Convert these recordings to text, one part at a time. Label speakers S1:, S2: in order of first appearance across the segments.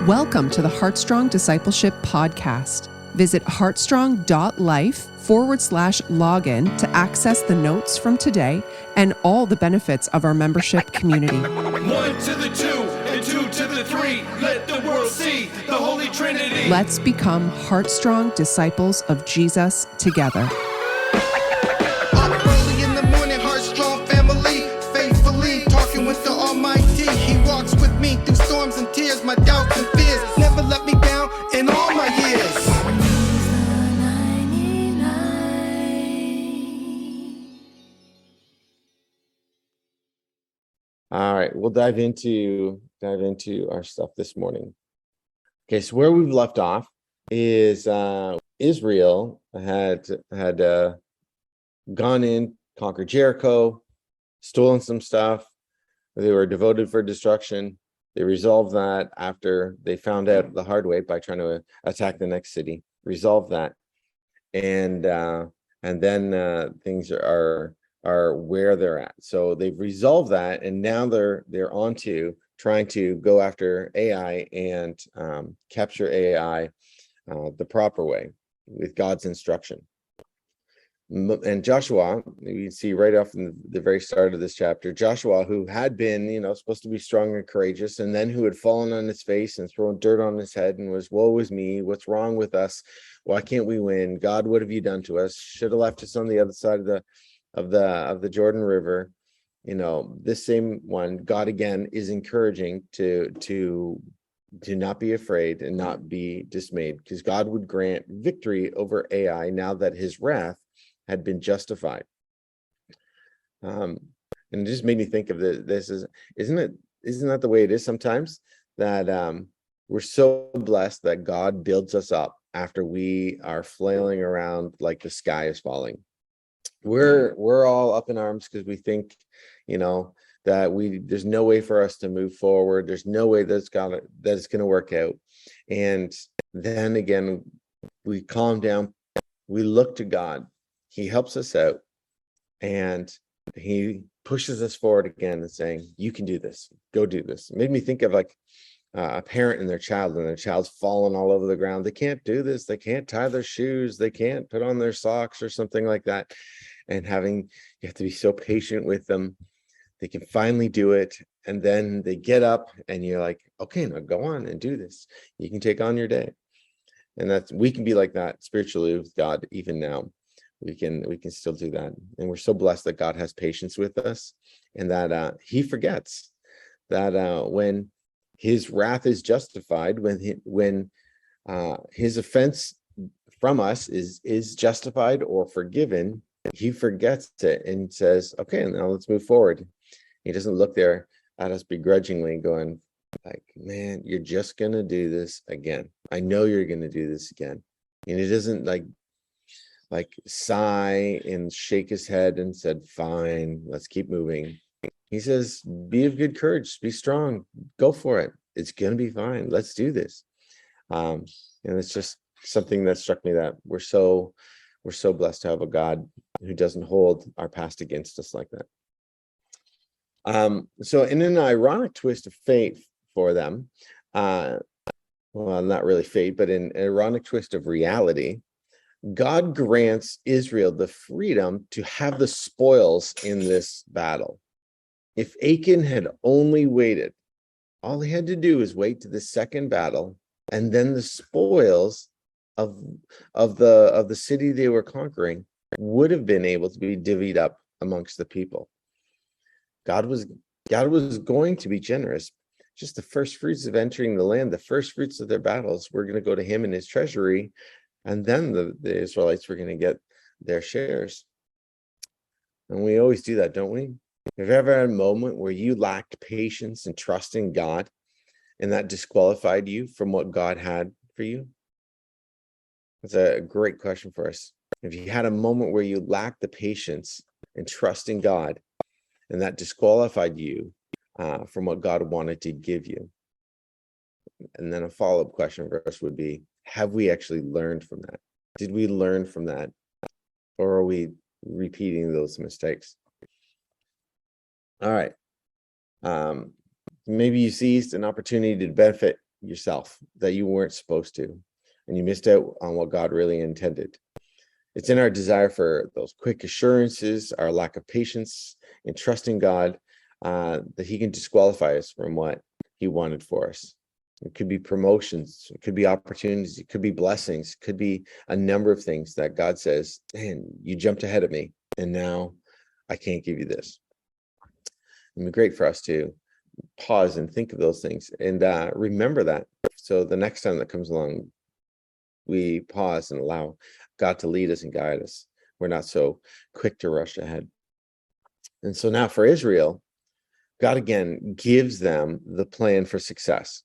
S1: Welcome to the Heartstrong Discipleship Podcast. Visit heartstrong.life/login to access the notes from today and all the benefits of our membership community.
S2: 1 to the 2 and 2 to the 3. Let the world see the Holy Trinity.
S1: Let's become Heartstrong disciples of Jesus together.
S3: Early in the morning, Heartstrong family, faithfully talking with the Almighty. He walks with me through storms and tears, my doubts and fears. Never let me down in all my years.
S4: All right, we'll dive into our stuff this morning. Okay, so where we've left off is Israel had gone in, conquered Jericho, stolen some stuff. They were devoted for destruction. They resolved that after they found out the hard way by trying to attack the next city. Resolved that, and then things are where they're at. So they've resolved that, and now they're on to trying to go after AI and capture AI the proper way with God's instruction. And Joshua, you see right off in the very start of this chapter, Joshua, who had been, supposed to be strong and courageous, and then who had fallen on his face and thrown dirt on his head and was, woe is me, what's wrong with us? Why can't we win? God, what have you done to us? Should have left us on the other side of the Jordan River. This same one, God again is encouraging to not be afraid and not be dismayed, because God would grant victory over AI now that his wrath had been justified. And it just made me think of this isn't that the way it is sometimes, that we're so blessed that God builds us up after we are flailing around like the sky is falling. We're all up in arms because we think, that there's no way for us to move forward. There's no way that it's going to work out. And then again, we calm down. We look to God. He helps us out, and he pushes us forward again and saying, you can do this. Go do this. It made me think of like a parent and their child's fallen all over the ground. They can't do this. They can't tie their shoes. They can't put on their socks or something like that. And you have to be so patient with them. They can finally do it. And then they get up and you're like, okay, now go on and do this. You can take on your day. And we can be like that spiritually with God. Even now, we can still do that. And we're so blessed that God has patience with us, and that he forgets that when his wrath is justified, when his offense from us is justified or forgiven, he forgets it and says, okay, now let's move forward. He doesn't look there at us begrudgingly going like, man, you're just going to do this again. I know you're going to do this again. And he doesn't like sigh and shake his head and said, fine, let's keep moving. He says, be of good courage, be strong, go for it. It's going to be fine. Let's do this. And it's just something that struck me, that we're so blessed to have a God who doesn't hold our past against us like that. So in an ironic twist of fate for them, well, not really fate, but in an ironic twist of reality, God grants Israel the freedom to have the spoils in this battle. If Achan had only waited, all he had to do is wait to the second battle, and then the spoils of the city they were conquering would have been able to be divvied up amongst the people. God was going to be generous. Just the first fruits of entering the land, the first fruits of their battles, were going to go to him in his treasury, and then the Israelites were going to get their shares. And we always do that, don't we? Have you ever had a moment where you lacked patience and trust in God, and that disqualified you from what God had for you? That's a great question for us. If you had a moment where you lacked the patience and trust in God, and that disqualified you from what God wanted to give you. And then a follow-up question for us would be, have we actually learned from that? Did we learn from that? Or are we repeating those mistakes? All right. Maybe you seized an opportunity to benefit yourself that you weren't supposed to, and you missed out on what God really intended. It's in our desire for those quick assurances, our lack of patience in trusting God, that he can disqualify us from what he wanted for us. It could be promotions, it could be opportunities, it could be blessings, it could be a number of things that God says, man, you jumped ahead of me, and now I can't give you this. It'd be great for us to pause and think of those things and remember that. So the next time that comes along, we pause and allow God to lead us and guide us. We're not so quick to rush ahead. And so now for Israel, God again gives them the plan for success.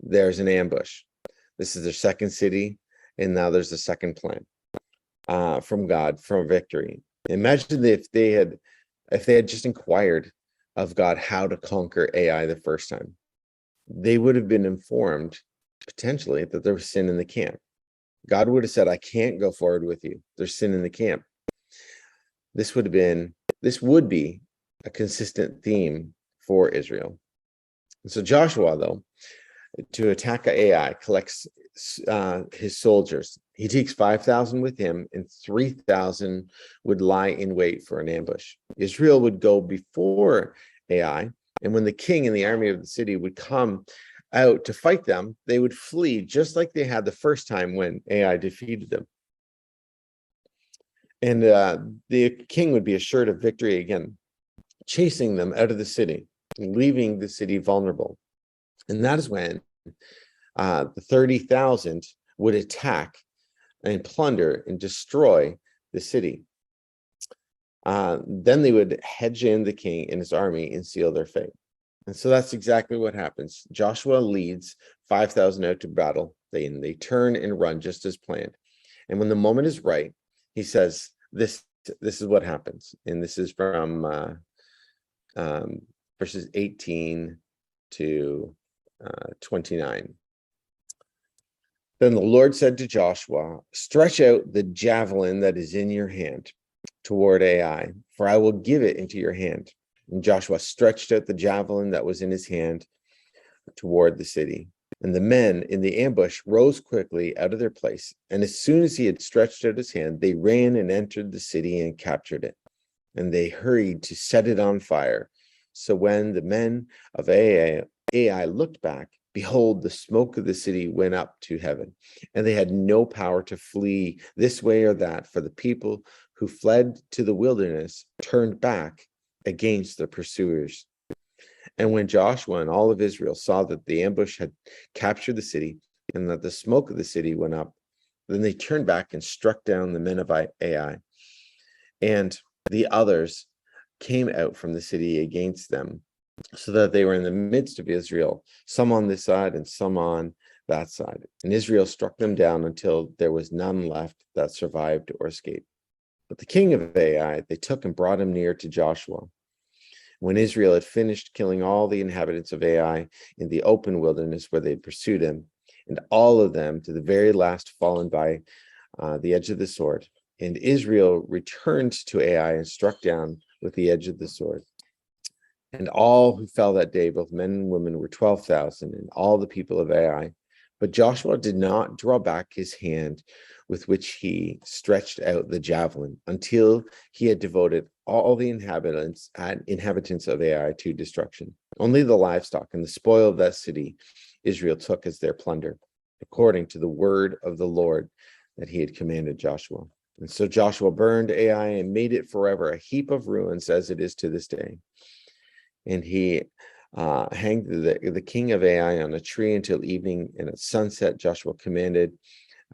S4: There's an ambush. This is their second city, and now there's a second plan from God for victory. Imagine if they had just inquired of God how to conquer Ai the first time. They would have been informed potentially that there was sin in the camp. God would have said, I can't go forward with you. There's sin in the camp. This would be a consistent theme for Israel. And so Joshua, though, to attack Ai, collects his soldiers. He takes 5,000 with him, and 3,000 would lie in wait for an ambush. Israel would go before Ai, and when the king and the army of the city would come out to fight them, they would flee just like they had the first time when Ai defeated them. And the king would be assured of victory again, chasing them out of the city, leaving the city vulnerable. And that is when the 30,000 would attack and plunder and destroy the city. Then they would hedge in the king and his army and seal their fate. And so that's exactly what happens. Joshua leads 5,000 out to battle. They turn and run just as planned. And when the moment is right, he says, this is what happens. And this is from verses 18 to 29. Then the Lord said to Joshua, stretch out the javelin that is in your hand toward Ai, for I will give it into your hand. And Joshua stretched out the javelin that was in his hand toward the city. And the men in the ambush rose quickly out of their place. And as soon as he had stretched out his hand, they ran and entered the city and captured it. And they hurried to set it on fire. So when the men of Ai looked back, behold, the smoke of the city went up to heaven, and they had no power to flee this way or that, for the people who fled to the wilderness turned back against their pursuers. And when Joshua and all of Israel saw that the ambush had captured the city and that the smoke of the city went up, then they turned back and struck down the men of Ai. And the others came out from the city against them, so that they were in the midst of Israel, some on this side and some on that side. And Israel struck them down until there was none left that survived or escaped. But the king of Ai they took and brought him near to Joshua. When Israel had finished killing all the inhabitants of Ai in the open wilderness where they had pursued him, and all of them to the very last fallen by the edge of the sword, and Israel returned to Ai and struck down with the edge of the sword. And all who fell that day, both men and women, were 12,000, and all the people of Ai. But Joshua did not draw back his hand with which he stretched out the javelin until he had devoted all the inhabitants of Ai to destruction. Only the livestock and the spoil of that city Israel took as their plunder, according to the word of the Lord that he had commanded Joshua. And so Joshua burned Ai and made it forever a heap of ruins, as it is to this day. And he hanged the king of Ai on a tree until evening, and at sunset Joshua commanded,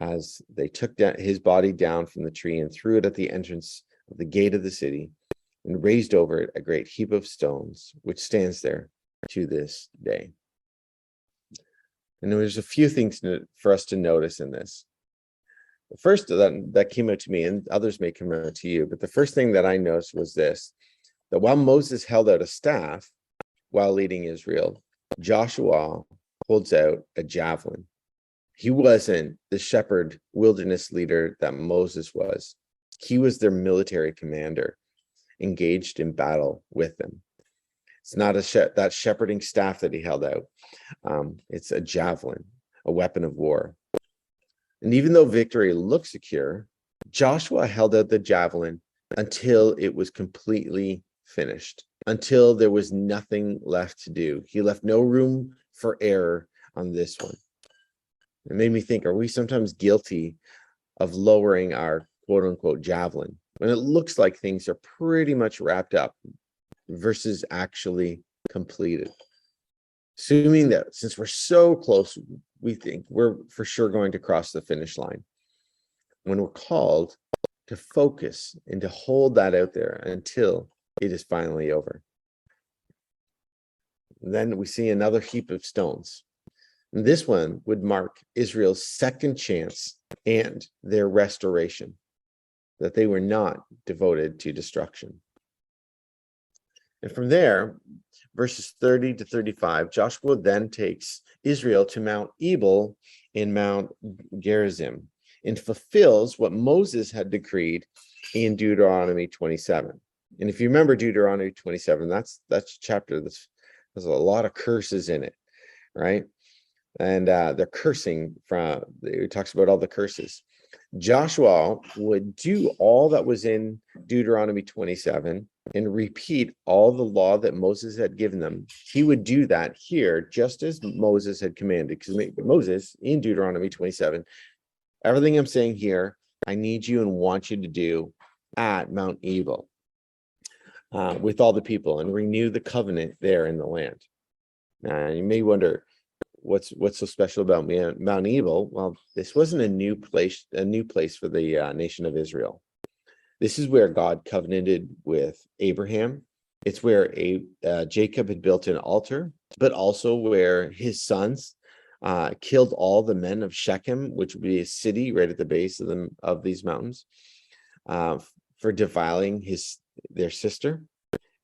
S4: as they took his body down from the tree and threw it at the entrance of the gate of the city, and raised over it a great heap of stones, which stands there to this day. And there's a few things for us to notice in this. The first that came out to me, and others may come out to you, but the first thing that I noticed was this: that while Moses held out a staff while leading Israel, Joshua holds out a javelin. He wasn't the shepherd wilderness leader that Moses was. He was their military commander, engaged in battle with them. It's not that shepherding staff that he held out. It's a javelin, a weapon of war. And even though victory looked secure, Joshua held out the javelin until it was completely finished, until there was nothing left to do. He left no room for error on this one. It made me think, are we sometimes guilty of lowering our quote unquote javelin when it looks like things are pretty much wrapped up versus actually completed? Assuming that since we're so close, we think we're for sure going to cross the finish line, when we're called to focus and to hold that out there until it is finally over. And then we see another heap of stones. And this one would mark Israel's second chance and their restoration, that they were not devoted to destruction. And from there, verses 30 to 35, Joshua then takes Israel to Mount Ebal in Mount Gerizim and fulfills what Moses had decreed in Deuteronomy 27. And if you remember Deuteronomy 27, that's a chapter there's a lot of curses in it, right? And they're cursing it talks about all the curses. Joshua would do all that was in Deuteronomy 27 and repeat all the law that Moses had given them. He would do that here just as Moses had commanded, because Moses in Deuteronomy 27, everything I'm saying here, I need you and want you to do at Mount Ebal with all the people and renew the covenant there in the land. You may wonder, what's so special about Mount Ebal? Well, this wasn't a new place for the nation of Israel. This is where God covenanted with Abraham. It's where Jacob had built an altar, but also where his sons killed all the men of Shechem, which would be a city right at the base of these mountains, for defiling their sister.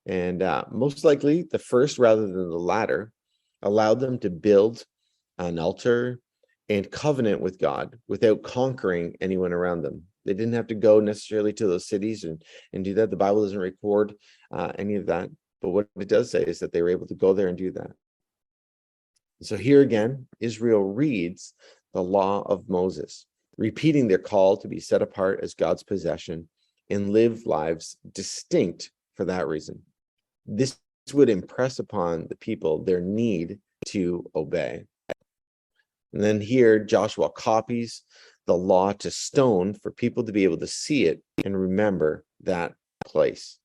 S4: And most likely the first rather than the latter allowed them to build an altar and covenant with God without conquering anyone around them. They didn't have to go necessarily to those cities and do that. The Bible doesn't record any of that. But what it does say is that they were able to go there and do that. So here again, Israel reads the law of Moses, repeating their call to be set apart as God's possession and live lives distinct for that reason. This would impress upon the people their need to obey. And then here, Joshua copies the law to stone for people to be able to see it and remember that place.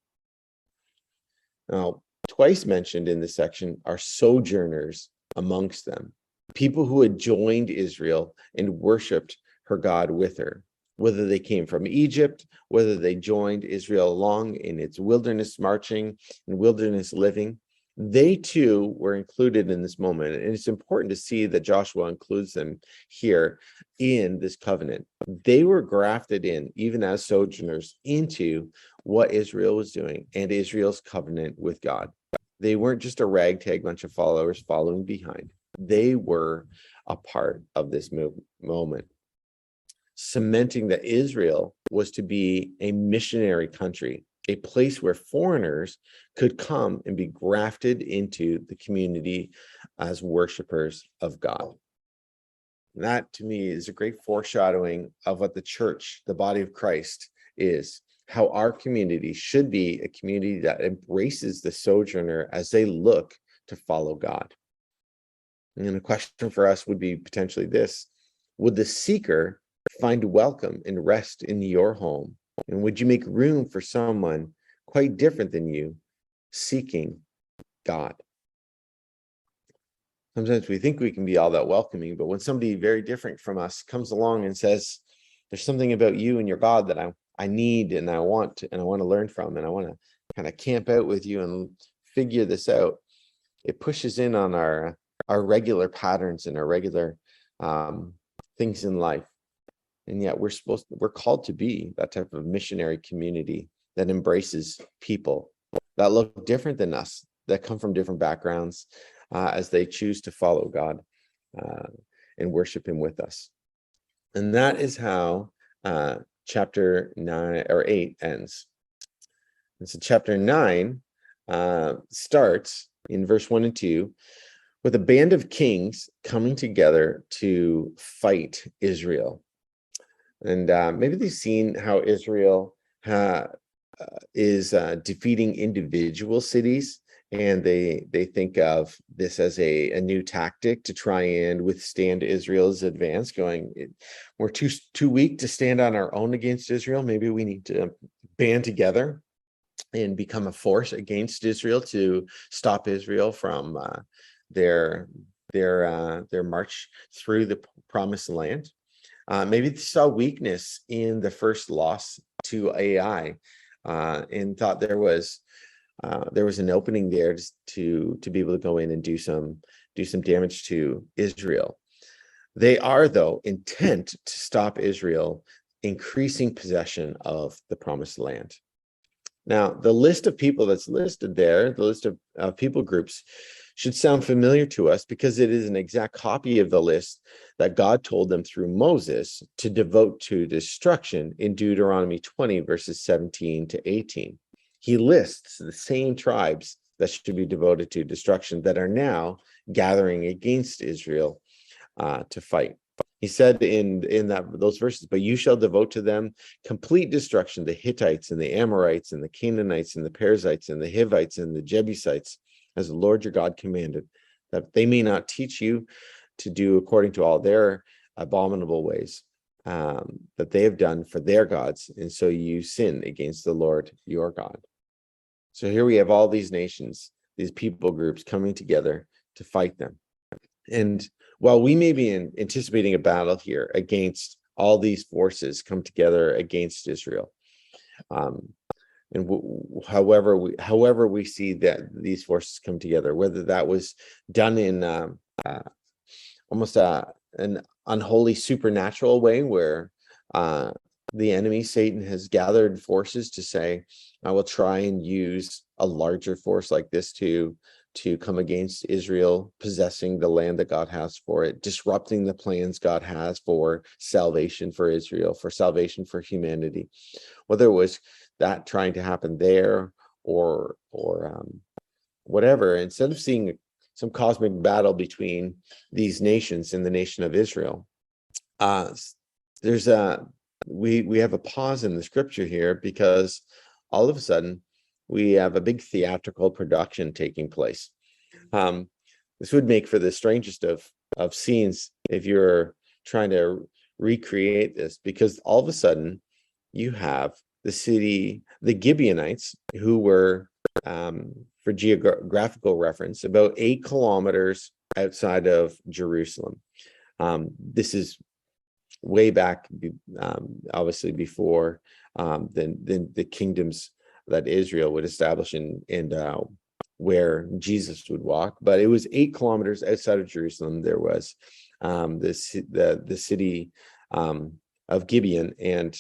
S4: Now, twice mentioned in this section are sojourners amongst them, people who had joined Israel and worshiped her God with her, whether they came from Egypt, whether they joined Israel along in its wilderness marching and wilderness living. They too were included in this moment. And it's important to see that Joshua includes them here in this covenant. They were grafted in, even as sojourners, into what Israel was doing and Israel's covenant with God. They weren't just a ragtag bunch of followers following behind. They were a part of this moment, cementing that Israel was to be a missionary country, a place where foreigners could come and be grafted into the community as worshipers of God. And that, to me, is a great foreshadowing of what the church, the body of Christ, is. How our community should be a community that embraces the sojourner as they look to follow God. And the question for us would be potentially this: would the seeker find welcome and rest in your home? And would you make room for someone quite different than you seeking God? Sometimes we think we can be all that welcoming, but when somebody very different from us comes along and says, there's something about you and your God that I need and I want to learn from, and I want to kind of camp out with you and figure this out, it pushes in on our regular patterns and our regular things in life. And yet we're called to be that type of missionary community that embraces people that look different than us, that come from different backgrounds, as they choose to follow God and worship him with us. And that is how chapter 9 or 8 ends. And so chapter 9 starts in verse 1 and 2 with a band of kings coming together to fight Israel. And maybe they've seen how Israel is defeating individual cities, and they think of this as a new tactic to try and withstand Israel's advance, going, we're too weak to stand on our own against Israel. Maybe we need to band together and become a force against Israel to stop Israel from their march through the promised land. Maybe they saw weakness in the first loss to Ai, and thought there was an opening there to be able to go in and do some damage to Israel. They are, though, intent to stop Israel increasing possession of the promised land. Now, the list of people that's listed there, the list of people groups, should sound familiar to us because it is an exact copy of the list that God told them through Moses to devote to destruction in Deuteronomy 20, verses 17 to 18. He lists the same tribes that should be devoted to destruction that are now gathering against Israel to fight. He said in those verses, but you shall devote to them complete destruction, the Hittites and the Amorites and the Canaanites and the Perizzites and the Hivites and the Jebusites, as the Lord your God commanded, that they may not teach you to do according to all their abominable ways that they have done for their gods, and so you sin against the Lord your God. So here we have all these nations, these people groups coming together to fight them. And while we may be anticipating a battle here against all these forces come together against Israel, and however we see that these forces come together, whether that was done in almost an unholy supernatural way where the enemy, Satan, has gathered forces to say, I will try and use a larger force like this to come against Israel, possessing the land that God has for it, disrupting the plans God has for salvation for Israel, for salvation for humanity. Whether it was that trying to happen there or whatever, instead of seeing some cosmic battle between these nations and the nation of Israel, we have a pause in the scripture here, because all of a sudden we have a big theatrical production taking place. This would make for the strangest of scenes if you're trying to recreate this, because all of a sudden you have the Gibeonites, who were, for geographical reference, about 8 kilometers outside of Jerusalem. This is way back, obviously before the kingdoms that Israel would establish and where Jesus would walk. But it was 8 kilometers outside of Jerusalem. There was the city of Gibeon, and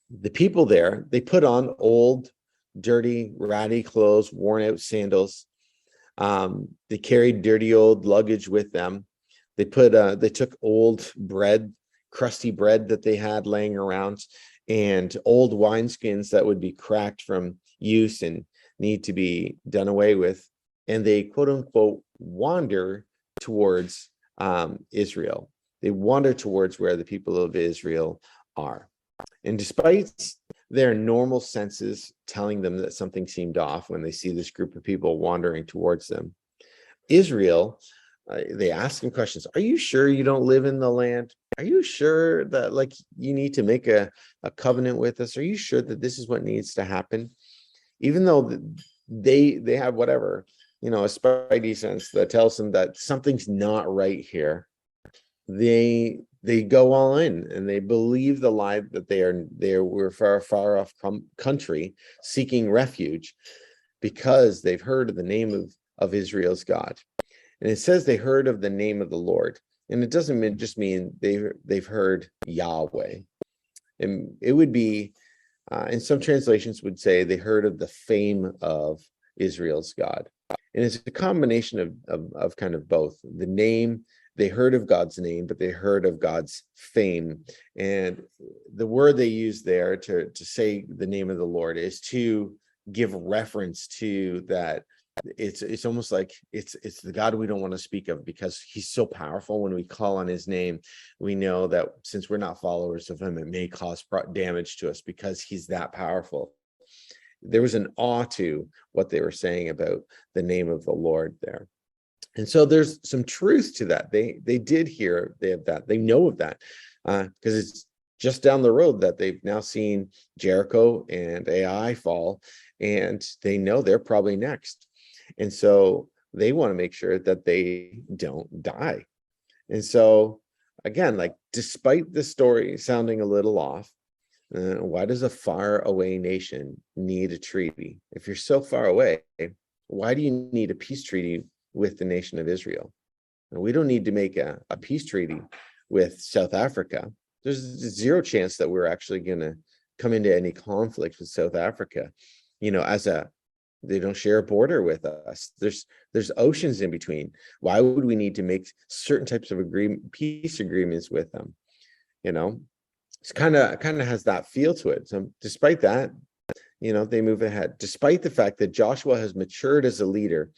S4: the people there, they put on old, dirty, ratty clothes, worn out sandals. They carried dirty old luggage with them. They took old bread, crusty bread that they had laying around, and old wineskins that would be cracked from use and need to be done away with. And they, quote unquote, wander towards Israel. They wander towards where the people of Israel are. And despite their normal senses telling them that something seemed off when they see this group of people wandering towards them, Israel, they ask him questions. Are you sure you don't live in the land? Are you sure that you need to make a covenant with us? Are you sure that this is what needs to happen? Even though they have whatever, a spidey sense that tells them that something's not right here, they go all in and they believe the lie that we're far off country seeking refuge because they've heard of the name of Israel's God. And it says they heard of the name of the Lord. And it doesn't just mean they've heard Yahweh. And it would be, in some translations would say they heard of the fame of Israel's God. And it's a combination of kind of both. The name, they heard of God's name, but they heard of God's fame. And the word they use there to say the name of the Lord is to give reference to that. It's almost like it's the God we don't want to speak of, because he's so powerful. When we call on his name, we know that since we're not followers of him, it may cause damage to us because he's that powerful. There was an awe to what they were saying about the name of the Lord there. And so there's some truth to that. They did hear, they have that, they know of that, because it's just down the road that they've now seen Jericho and Ai fall, and they know they're probably next. And so they want to make sure that they don't die. And so again, like, despite the story sounding a little off, why does a far away nation need a treaty? If you're so far away, why do you need a peace treaty with the nation of Israel? And we don't need to make a peace treaty with South Africa. There's zero chance that we're actually going to come into any conflict with South Africa. They don't share a border with us. There's oceans in between. Why would we need to make certain types of peace agreements with them? It's kind of has that feel to it. So despite that, they move ahead. Despite the fact that Joshua has matured as a leader,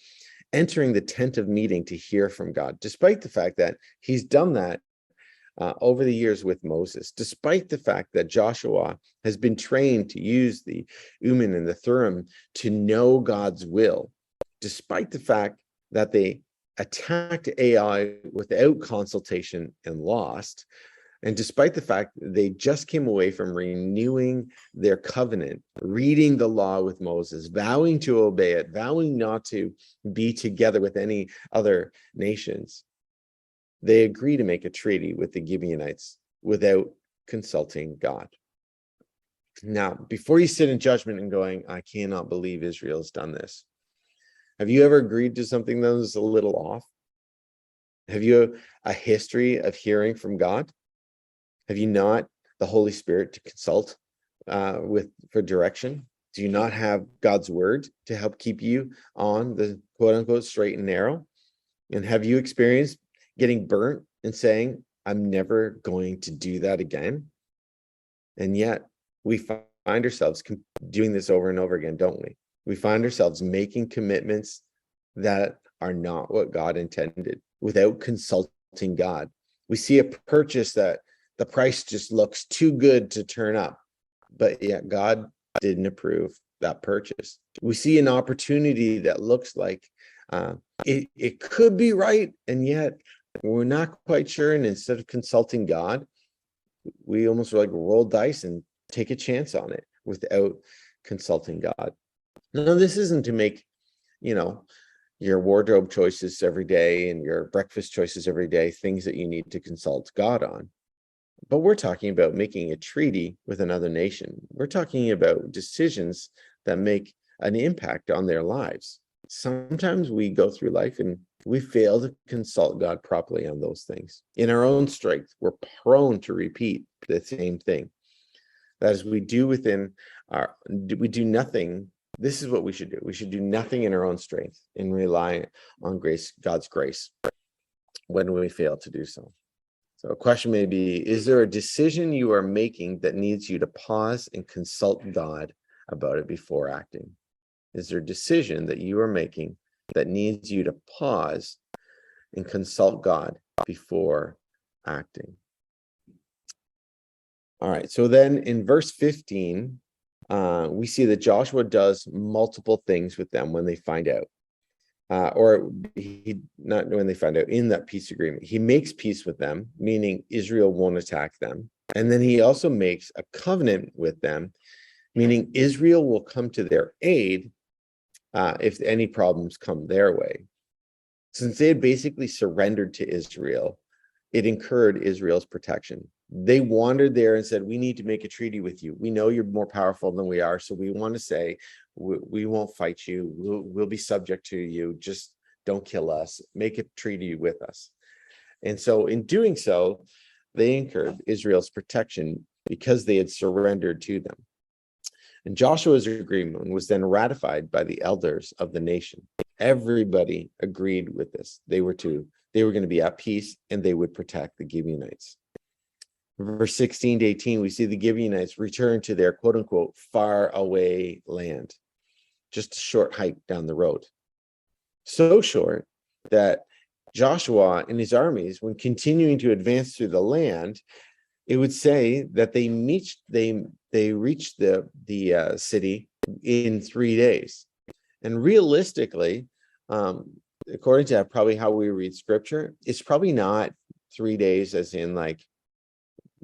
S4: entering the tent of meeting to hear from God, despite the fact that he's done that over the years with Moses, despite the fact that Joshua has been trained to use the Urim and the Thummim to know God's will, despite the fact that they attacked Ai without consultation and lost, and despite the fact that they just came away from renewing their covenant, reading the law with Moses, vowing to obey it, vowing not to be together with any other nations, they agree to make a treaty with the Gibeonites without consulting God. Now, before you sit in judgment and going, I cannot believe Israel's done this, have you ever agreed to something that was a little off? Have you a history of hearing from God? Have you not the Holy Spirit to consult for direction? Do you not have God's word to help keep you on the quote unquote straight and narrow? And have you experienced getting burnt and saying, I'm never going to do that again? And yet we find ourselves doing this over and over again, don't we? We find ourselves making commitments that are not what God intended without consulting God. We see a purchase that the price just looks too good to turn up, but yet God didn't approve that purchase. We see an opportunity that looks like it could be right, and yet we're not quite sure. And instead of consulting God, we almost like roll dice and take a chance on it without consulting God. Now, this isn't to make, your wardrobe choices every day and your breakfast choices every day things that you need to consult God on. But we're talking about making a treaty with another nation. We're talking about decisions that make an impact on their lives. Sometimes we go through life and we fail to consult God properly on those things. In our own strength, we're prone to repeat the same thing. That is, we do nothing. This is what we should do. We should do nothing in our own strength and rely on grace, God's grace, when we fail to do so. So a question may be, is there a decision you are making that needs you to pause and consult God about it before acting? Is there a decision that you are making that needs you to pause and consult God before acting? All right, so then in verse 15, we see that Joshua does multiple things with them when they find out. Not when they find out, in that peace agreement. He makes peace with them, meaning Israel won't attack them. And then he also makes a covenant with them, meaning Israel will come to their aid if any problems come their way. Since they had basically surrendered to Israel, it incurred Israel's protection. They wandered there and said, we need to make a treaty with you. We know you're more powerful than we are, so we want to say, we won't fight you. We'll be subject to you. Just don't kill us. Make a treaty with us. And so in doing so, they incurred Israel's protection because they had surrendered to them. And Joshua's agreement was then ratified by the elders of the nation. Everybody agreed with this. They were going to be at peace, and they would protect the Gibeonites. Verse 16 to 18, we see the Gibeonites return to their quote unquote far away land. just a short hike down the road. So short that Joshua and his armies, when continuing to advance through the land, it would say that they reached the city in 3 days. And realistically, according to probably how we read scripture, it's probably not 3 days as in like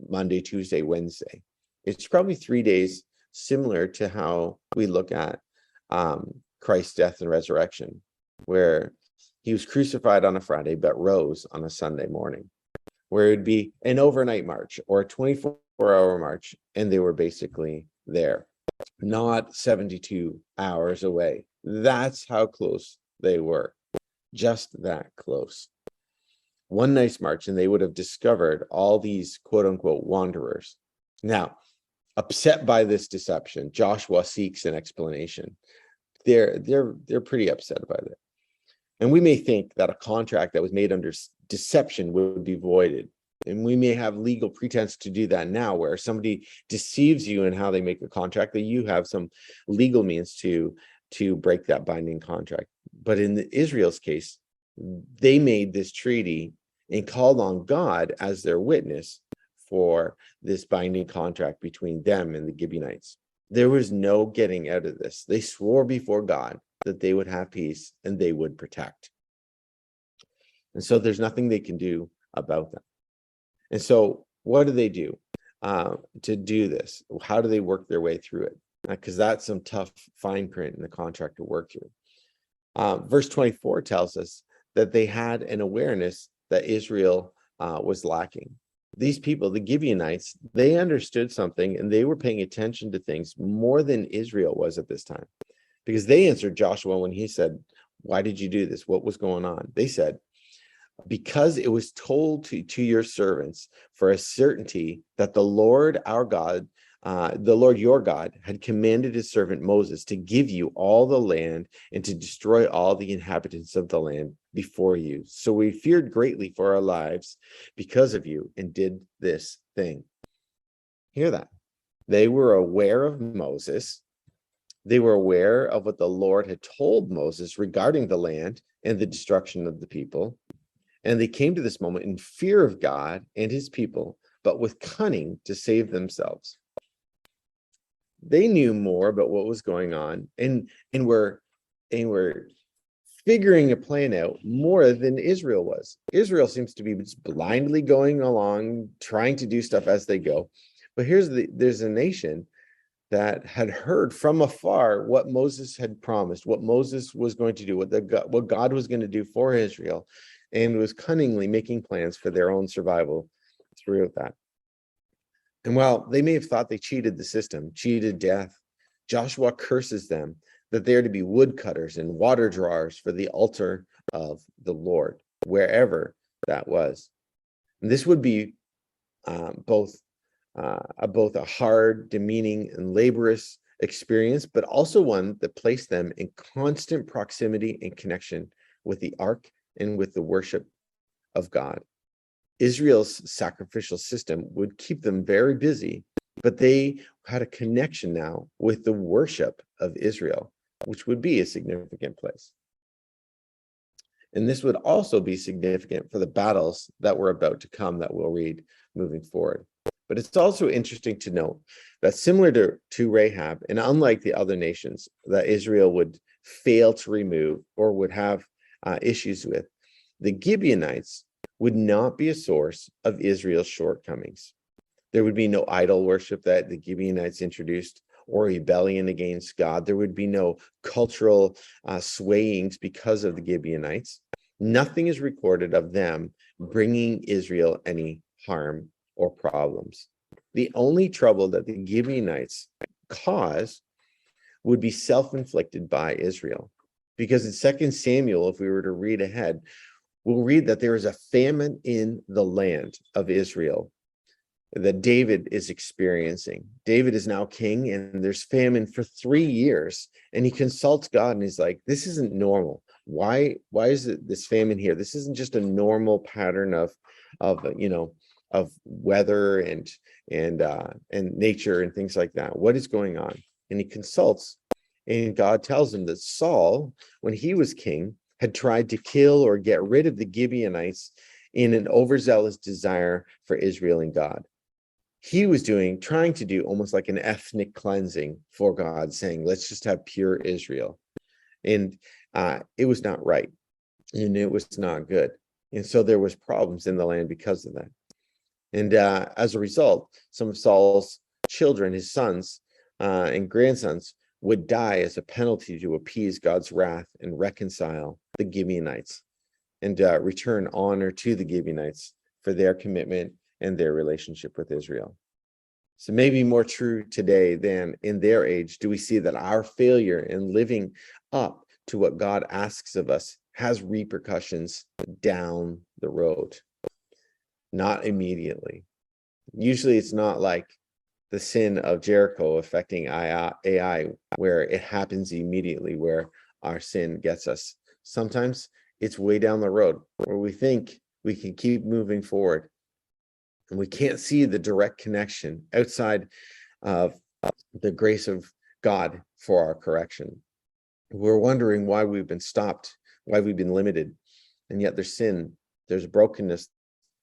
S4: Monday, Tuesday, Wednesday. It's probably 3 days similar to how we look at Christ's death and resurrection, where he was crucified on a Friday but rose on a Sunday morning, where it'd be an overnight march or a 24-hour march, and they were basically there, not 72 hours away. That's how close they were, just that close. One nice march, and they would have discovered all these quote-unquote wanderers. Now, upset by this deception, Joshua seeks an explanation. They're pretty upset about it. And we may think that a contract that was made under deception would be voided. And we may have legal pretense to do that now, where somebody deceives you in how they make a contract, that you have some legal means to break that binding contract. But in Israel's case, they made this treaty and called on God as their witness for this binding contract between them and the Gibeonites. There was no getting out of this. They swore before God that they would have peace and they would protect. And so there's nothing they can do about that. And so what do they do to do this? How do they work their way through it? Because that's some tough fine print in the contract to work through. Verse 24 tells us that they had an awareness that Israel was lacking. These people, the Gibeonites, they understood something, and they were paying attention to things more than Israel was at this time, because they answered Joshua when he said, "Why did you do this? What was going on?" They said, "Because it was told to your servants for a certainty that the Lord our God, the Lord your God, had commanded his servant Moses to give you all the land and to destroy all the inhabitants of the land before you. So we feared greatly for our lives because of you and did this thing." Hear that? They were aware of Moses. They were aware of what the Lord had told Moses regarding the land and the destruction of the people. And they came to this moment in fear of God and his people, but with cunning to save themselves. They knew more about what was going on and were figuring a plan out more than Israel was. Israel seems to be just blindly going along, trying to do stuff as they go. But there's a nation that had heard from afar what Moses had promised, what Moses was going to do, what God was going to do for Israel, and was cunningly making plans for their own survival through that. And while they may have thought they cheated the system, cheated death, Joshua curses them that they are to be woodcutters and water drawers for the altar of the Lord, wherever that was. And this would be both a hard, demeaning, and laborious experience, but also one that placed them in constant proximity and connection with the ark and with the worship of God. Israel's sacrificial system would keep them very busy, but they had a connection now with the worship of Israel, which would be a significant place. And this would also be significant for the battles that were about to come that we'll read moving forward. But it's also interesting to note that similar to Rahab, and unlike the other nations that Israel would fail to remove or would have issues with, the Gibeonites would not be a source of Israel's shortcomings. There would be no idol worship that the Gibeonites introduced or rebellion against God. There would be no cultural swayings because of the Gibeonites. Nothing is recorded of them bringing Israel any harm or problems. The only trouble that the Gibeonites caused would be self-inflicted by Israel. Because in 2 Samuel, if we were to read ahead, we'll read that there is a famine in the land of Israel that David is experiencing. David is now king, and there's famine for 3 years. And he consults God, and he's like, this isn't normal. Why is it this famine here? This isn't just a normal pattern of weather and nature and things like that. What is going on? And he consults, And God tells him that Saul, when he was king, had tried to kill or get rid of the Gibeonites in an overzealous desire for Israel and God. He was trying to do almost like an ethnic cleansing for God, saying, let's just have pure Israel. And it was not right. And it was not good. And so there was problems in the land because of that. And as a result, some of Saul's children, his sons and grandsons, would die as a penalty to appease God's wrath and reconcile the Gibeonites and return honor to the Gibeonites for their commitment and their relationship with Israel. So maybe more true today than in their age do we see that our failure in living up to what God asks of us has repercussions down the road, not immediately. Usually it's not like the sin of Jericho affecting Ai, where it happens immediately, where our sin gets us. Sometimes it's way down the road where we think we can keep moving forward and we can't see the direct connection outside of the grace of God for our correction. We're wondering why we've been stopped, why we've been limited, and yet there's sin, there's brokenness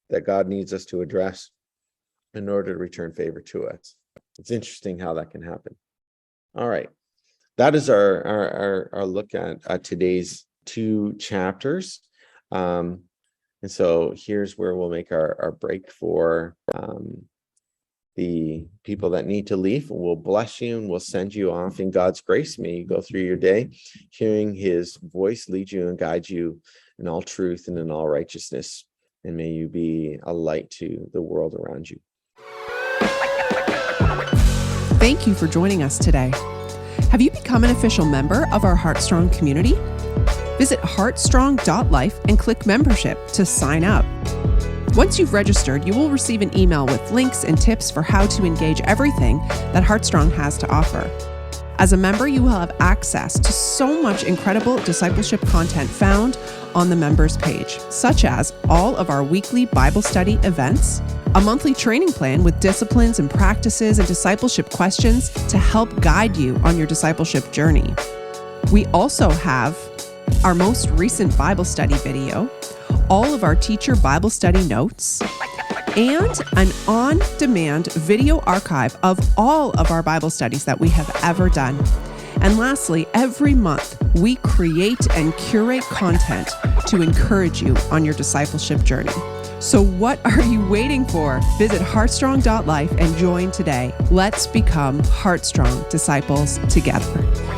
S4: that God needs us to address in order to return favor to us. It's interesting how that can happen. All right, that is our look at today's 2 chapters. And so here's where we'll make our break for the people that need to leave. We'll bless you and we'll send you off in God's grace. May you go through your day hearing his voice lead you and guide you in all truth and in all righteousness. And may you be a light to the world around you.
S1: Thank you for joining us today. Have you become an official member of our Heartstrong community? Visit heartstrong.life and click membership to sign up. Once you've registered, you will receive an email with links and tips for how to engage everything that Heartstrong has to offer. As a member, you will have access to so much incredible discipleship content found on the members page, such as all of our weekly Bible study events, a monthly training plan with disciplines and practices and discipleship questions to help guide you on your discipleship journey. We also have our most recent Bible study video, all of our teacher Bible study notes, and an on-demand video archive of all of our Bible studies that we have ever done. And lastly, every month, we create and curate content to encourage you on your discipleship journey. So what are you waiting for? Visit heartstrong.life and join today. Let's become Heartstrong disciples together.